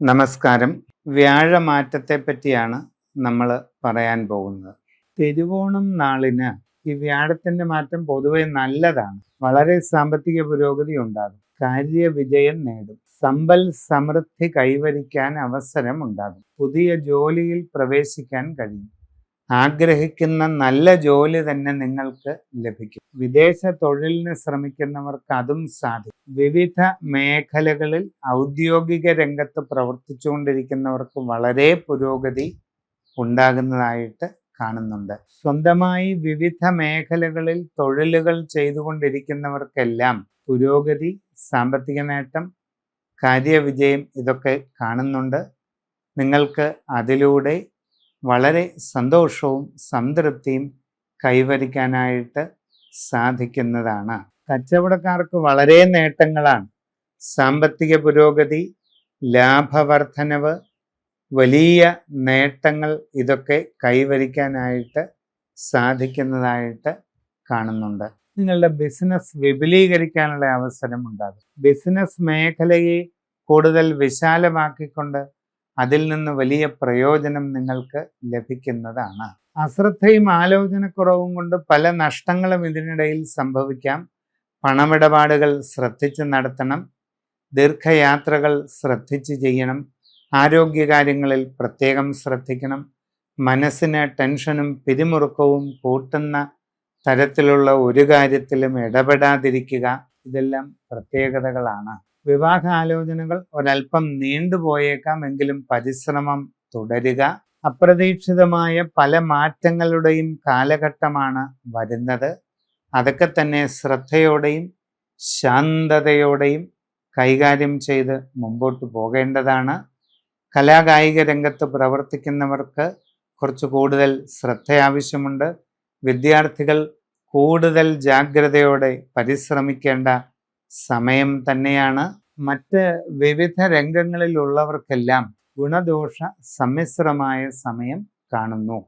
നമസ്കാരം. വ്യാഴമാറ്റത്തെ പറ്റിയാണ് നമ്മൾ പറയാൻ പോകുന്നത്. തിരുവോണം നാളിന് ഈ വ്യാഴത്തിന്റെ മാറ്റം പൊതുവെ നല്ലതാണ്. വളരെ സാമ്പത്തിക പുരോഗതി ഉണ്ടാകും, കാര്യവിജയം നേടും, സമ്പൽ സമൃദ്ധി കൈവരിക്കാൻ അവസരം ഉണ്ടാകും, പുതിയ ജോലിയിൽ പ്രവേശിക്കാൻ കഴിയും, ആഗ്രഹിക്കുന്ന നല്ല ജോലി തന്നെ നിങ്ങൾക്ക് ലഭിക്കും. വിദേശ തൊഴിലിന് ശ്രമിക്കുന്നവർക്ക് അതും സാധിക്കും. വിവിധ മേഖലകളിൽ ഔദ്യോഗിക രംഗത്ത് പ്രവർത്തിച്ചുകൊണ്ടിരിക്കുന്നവർക്ക് വളരെ പുരോഗതി ഉണ്ടാകുന്നതായിട്ട് കാണുന്നുണ്ട്. സ്വന്തമായി വിവിധ മേഖലകളിൽ തൊഴിലുകൾ ചെയ്തുകൊണ്ടിരിക്കുന്നവർക്കെല്ലാം പുരോഗതി, സാമ്പത്തിക നേട്ടം, കാര്യവിജയം ഇതൊക്കെ കാണുന്നുണ്ട്. നിങ്ങൾക്ക് അതിലൂടെ വളരെ സന്തോഷവും സംതൃപ്തിയും കൈവരിക്കാനായിട്ട് സാധിക്കുന്നതാണ്. കച്ചവടക്കാർക്ക് വളരെ നേട്ടങ്ങളാണ്. സാമ്പത്തിക പുരോഗതി, ലാഭവർദ്ധനവ്, വലിയ നേട്ടങ്ങൾ ഇതൊക്കെ കൈവരിക്കാനായിട്ട് സാധിക്കുന്നതായിട്ട് കാണുന്നുണ്ട്. നിങ്ങളുടെ ബിസിനസ് വിപുലീകരിക്കാനുള്ള അവസരം ഉണ്ടാകും. ബിസിനസ് മേഖലയെ കൂടുതൽ വിശാലമാക്കിക്കൊണ്ട് അതിൽ നിന്ന് വലിയ പ്രയോജനം നിങ്ങൾക്ക് ലഭിക്കുന്നതാണ്. അശ്രദ്ധയും ആലോചനക്കുറവും കൊണ്ട് പല നഷ്ടങ്ങളും ഇതിനിടയിൽ സംഭവിക്കാം. പണമിടപാടുകൾ ശ്രദ്ധിച്ച് നടത്തണം. ദീർഘയാത്രകൾ ശ്രദ്ധിച്ച് ചെയ്യണം. ആരോഗ്യകാര്യങ്ങളിൽ പ്രത്യേകം ശ്രദ്ധിക്കണം. മനസ്സിന് ടെൻഷനും പിരിമുറുക്കവും കൂട്ടുന്ന തരത്തിലുള്ള ഒരു കാര്യത്തിലും ഇടപെടാതിരിക്കുക. ഇതെല്ലാം പ്രത്യേകതകളാണ്. വിവാഹാലോചനകൾ ഒരൽപ്പം നീണ്ടുപോയേക്കാം, എങ്കിലും പരിശ്രമം തുടരുക. അപ്രതീക്ഷിതമായ പല മാറ്റങ്ങളുടെയും കാലഘട്ടമാണ് വരുന്നത്. അതൊക്കെ തന്നെ ശ്രദ്ധയോടെയും ശാന്തതയോടെയും കൈകാര്യം ചെയ്ത് മുമ്പോട്ട് പോകേണ്ടതാണ്. കലാകായിക രംഗത്ത് പ്രവർത്തിക്കുന്നവർക്ക് കുറച്ച് കൂടുതൽ ശ്രദ്ധ ആവശ്യമുണ്ട്. വിദ്യാർത്ഥികൾ കൂടുതൽ ജാഗ്രതയോടെ പരിശ്രമിക്കേണ്ട സമയം തന്നെയാണ്. മറ്റ് വിവിധ രംഗങ്ങളിലുള്ളവർക്കെല്ലാം ഗുണദോഷ സമ്മിശ്രമായ സമയം കാണുന്നു.